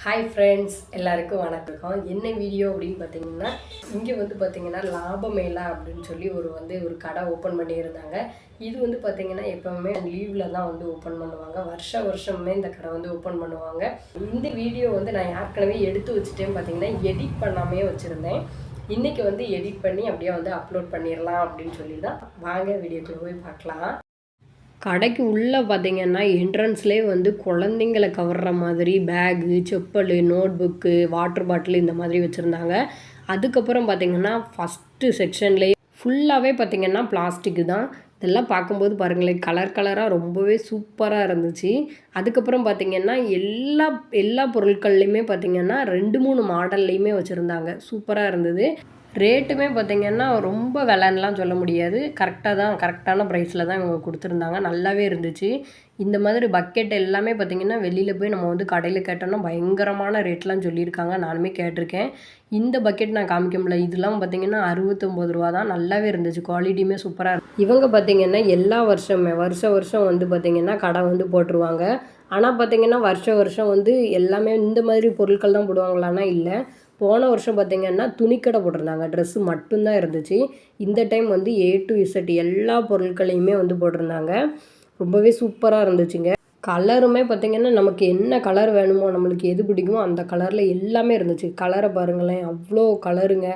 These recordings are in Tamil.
ஹாய் ஃப்ரெண்ட்ஸ், எல்லாருக்கும் வணக்கம். என்ன வீடியோ அப்படின்னு பார்த்தீங்கன்னா, இங்கே வந்து பார்த்தீங்கன்னா லாபமேளா அப்படின்னு சொல்லி ஒரு கடை ஓப்பன் பண்ணியிருந்தாங்க. இது வந்து பார்த்தீங்கன்னா எப்போவுமே லீவில் தான் வந்து ஓப்பன் பண்ணுவாங்க. வருஷமே இந்த கடை வந்து ஓப்பன் பண்ணுவாங்க. இந்த வீடியோ வந்து நான் ஏற்கனவே எடுத்து வச்சுட்டேன்னு பார்த்தீங்கன்னா எடிட் பண்ணாமே வச்சுருந்தேன். இன்றைக்கி வந்து எடிட் பண்ணி அப்படியே வந்து அப்லோட் பண்ணிடலாம் அப்படின்னு சொல்லி தான். வாங்க வீடியோக்குள்ளே போய் பார்க்கலாம். கடைக்கு உள்ளே பார்த்தீங்கன்னா என்ட்ரன்ஸ்லேயே வந்து குழந்தைங்களை கவர்ற மாதிரி bag, chappal, note book, water bottle இந்த மாதிரி வச்சுருந்தாங்க. அதுக்கப்புறம் பார்த்திங்கன்னா ஃபஸ்ட்டு செக்ஷன்லேயே ஃபுல்லாகவே பார்த்திங்கன்னா பிளாஸ்டிக்கு தான். இதெல்லாம் பார்க்கும்போது பாருங்களேன், கலர் கலராக ரொம்பவே சூப்பராக இருந்துச்சு. அதுக்கப்புறம் பார்த்திங்கன்னா எல்லா பொருட்கள்லையுமே பார்த்திங்கன்னா 2-3 மாடல்லையுமே வச்சுருந்தாங்க. சூப்பராக இருந்தது. ரேட்டுமே பார்த்திங்கன்னா ரொம்ப விலைன்னுலாம் சொல்ல முடியாது. கரெக்டான ப்ரைஸில் தான் இவங்க கொடுத்துருந்தாங்க. நல்லாவே இருந்துச்சு. இந்த மாதிரி பக்கெட் எல்லாமே பார்த்திங்கன்னா வெளியில் போய் நம்ம வந்து கடையில் கேட்டோம்னா பயங்கரமான ரேட்லாம் சொல்லியிருக்காங்க. நானுமே கேட்டிருக்கேன். இந்த பக்கெட் நான் காமிக்க முடியல. இதெல்லாம் பார்த்திங்கன்னா 69 ரூபா தான். நல்லாவே இருந்துச்சு. குவாலிட்டியுமே சூப்பராக இருக்கும். இவங்க பார்த்திங்கன்னா எல்லா வருஷம் வந்து பார்த்திங்கன்னா கடை வந்து போட்டுருவாங்க. ஆனால் பார்த்திங்கன்னா வருஷம் வந்து எல்லாமே இந்த மாதிரி பொருட்கள் தான் போடுவாங்களான்னா இல்லை. போன வருஷம் பார்த்திங்கன்னா துணிக்கடை போட்டிருந்தாங்க. ட்ரெஸ்ஸு மட்டும்தான் இருந்துச்சு. இந்த டைம் வந்து A to Z எல்லா பொருட்களையுமே வந்து போட்டிருந்தாங்க. ரொம்பவே சூப்பராக இருந்துச்சுங்க. கலருமே பார்த்திங்கன்னா நமக்கு என்ன கலர் வேணுமோ, நம்மளுக்கு எது பிடிக்குமோ அந்த கலரில் எல்லாமே இருந்துச்சு. கலரை பாருங்களேன், அவ்வளோ கலருங்க.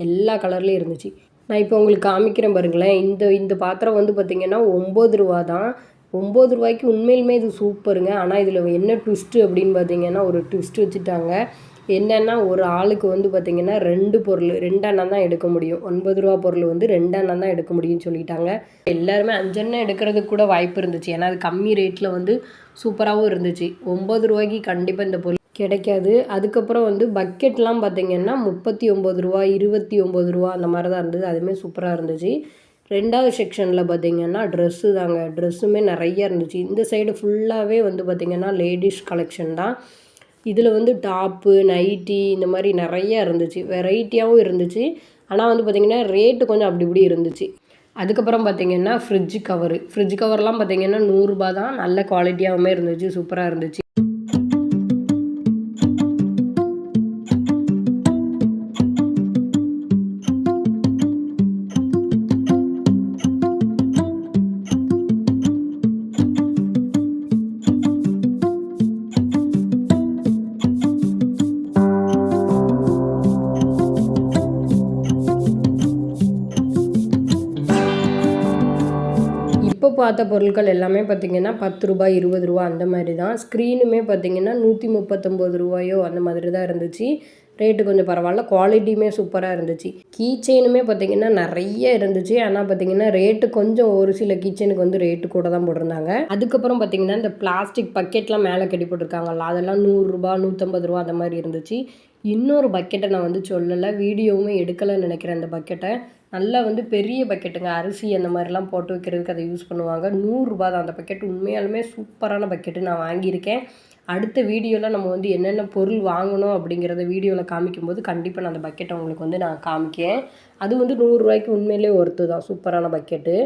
எல்லா கலர்லேயும் இருந்துச்சு. நான் இப்போ உங்களுக்கு காமிக்கிறேன் பாருங்களேன். இந்த பாத்திரம் வந்து பார்த்திங்கன்னா 9 ரூபா தான். 9 ரூபாய்க்கு உண்மையிலுமே இது சூப்பருங்க. ஆனால் இதில் என்ன ட்விஸ்ட்டு அப்படின்னு பார்த்திங்கன்னா ஒரு ட்விஸ்ட் வச்சுட்டாங்க. என்னென்னா ஒரு ஆளுக்கு வந்து பார்த்திங்கன்னா 2 எண்ணம் தான் எடுக்க முடியும். 9 ரூபா பொருள் வந்து 2 எண்ணம் தான் எடுக்க முடியும்னு சொல்லிட்டாங்க. எல்லாருமே 5 எண்ணம் எடுக்கிறதுக்கு கூட வாய்ப்பு இருந்துச்சு. ஏன்னா அது கம்மி ரேட்டில் வந்து சூப்பராகவும் இருந்துச்சு. 9 ரூபாய்க்கு கண்டிப்பாக இந்த பொருள் கிடைக்காது. அதுக்கப்புறம் வந்து பக்கெட்லாம் பார்த்திங்கன்னா 39 ரூபா, 29 ரூபா அந்த மாதிரி தான் இருந்தது. அதுவுமே சூப்பராக இருந்துச்சு. 2வது செக்ஷனில் பார்த்திங்கன்னா ட்ரெஸ்ஸு தாங்க. ட்ரெஸ்ஸுமே நிறைய இருந்துச்சு. இந்த சைடு ஃபுல்லாகவே வந்து பார்த்திங்கன்னா லேடிஸ் கலெக்ஷன் தான். இதில் வந்து டாப்பு, நைட்டி இந்த மாதிரி நிறையா இருந்துச்சு. வெரைட்டியாகவும் இருந்துச்சு. ஆனால் வந்து பார்த்திங்கன்னா ரேட்டு கொஞ்சம் அப்படி இப்படி இருந்துச்சு. அதுக்கப்புறம் பார்த்திங்கன்னா ஃப்ரிட்ஜ் கவர்லாம் பார்த்திங்கன்னா 100 ரூபா தான். நல்ல குவாலிட்டியாகவுமே இருந்துச்சு. சூப்பராக இருந்துச்சு. இப்போ பார்த்த பொருட்கள் எல்லாமே பார்த்திங்கன்னா 10 ரூபாய், 20 ரூபா அந்த மாதிரி தான். ஸ்க்ரீனுமே பார்த்திங்கன்னா 139 ரூபாயோ அந்த மாதிரி தான் இருந்துச்சு. ரேட்டு கொஞ்சம் பரவாயில்ல. குவாலிட்டியுமே சூப்பராக இருந்துச்சு. கீச்செயினுமே பார்த்திங்கன்னா நிறைய இருந்துச்சு. ஆனால் பார்த்திங்கன்னா ரேட்டு கொஞ்சம் ஒரு சில கீச்செயினுக்கு வந்து ரேட்டு கூட தான் போட்டிருந்தாங்க. அதுக்கப்புறம் பார்த்திங்கன்னா இந்த பிளாஸ்டிக் பக்கெட்லாம் மேலே கட்டி போட்டிருக்காங்கல்ல, அதெல்லாம் 100 ரூபா, 150 ரூபா அந்த மாதிரி இருந்துச்சு. இன்னொரு பக்கெட்டை நான் வந்து சொல்லலை, வீடியோவுமே எடுக்கலைன்னு நினைக்கிறேன். அந்த பக்கெட்டை நல்லா வந்து பெரிய பக்கெட்டுங்க. அரிசி அந்த மாதிரிலாம் போட்டு வைக்கிறதுக்கு அதை யூஸ் பண்ணுவாங்க. 100 ரூபா தான் அந்த பக்கெட். உண்மையாலுமே சூப்பரான பக்கெட்டு நான் வாங்கியிருக்கேன். அடுத்த வீடியோவில் நம்ம வந்து என்னென்ன பொருள் வாங்கணும் அப்படிங்கிறத வீடியோவில் காமிக்கும்போது கண்டிப்பாக நான் அந்த பக்கெட்டை உங்களுக்கு வந்து நான் காமிக்கேன். அது வந்து 100 ரூபாய்க்கு உண்மையிலே ஒர்த்து தான். சூப்பரான பக்கெட்டு.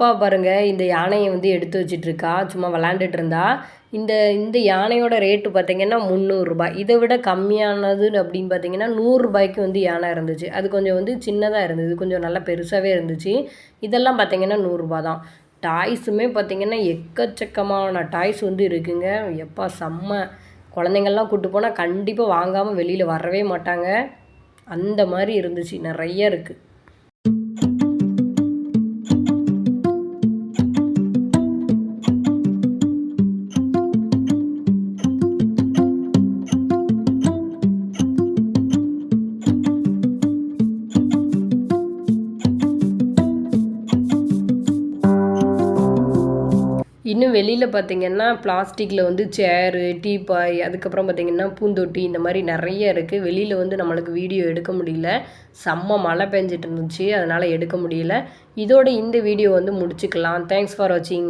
பாப்பா பாருங்கள் இந்த யானையை வந்து எடுத்து வச்சிட்ருக்கா, சும்மா விளாண்டுட்டு இருந்தா. இந்த இந்த யானையோட ரேட்டு பார்த்திங்கன்னா 300 ரூபாய். இதை விட கம்மியானது அப்படின்னு பார்த்தீங்கன்னா 100 ரூபாய்க்கு வந்து யானை இருந்துச்சு. அது கொஞ்சம் வந்து சின்னதாக இருந்தது, கொஞ்சம் நல்லா பெருசாகவே இருந்துச்சு. இதெல்லாம் பார்த்திங்கன்னா 100 ரூபா தான். டாய்ஸுமே பார்த்திங்கன்னா எக்கச்சக்கமான டாய்ஸ் வந்து இருக்குங்க. எப்பா செம்ம! குழந்தைங்கள்லாம் கூப்பிட்டு போனால் கண்டிப்பாக வாங்காமல் வெளியில் வரவே மாட்டாங்க. அந்த மாதிரி இருந்துச்சு, நிறைய இருக்குது. இன்னும் வெளியில் பார்த்திங்கன்னா பிளாஸ்டிக்கில் வந்து சேரு, டீப்பாய், அதுக்கப்புறம் பார்த்திங்கன்னா பூந்தொட்டி, இந்த மாதிரி நிறைய இருக்குது. வெளியில் வந்து நம்மளுக்கு வீடியோ எடுக்க முடியல, செம்ம மழை பெஞ்சிட்டு இருந்துச்சு, அதனால் எடுக்க முடியல. இதோட இந்த வீடியோ வந்து முடிச்சுக்கலாம். தேங்க்ஸ் ஃபார் வாட்சிங்.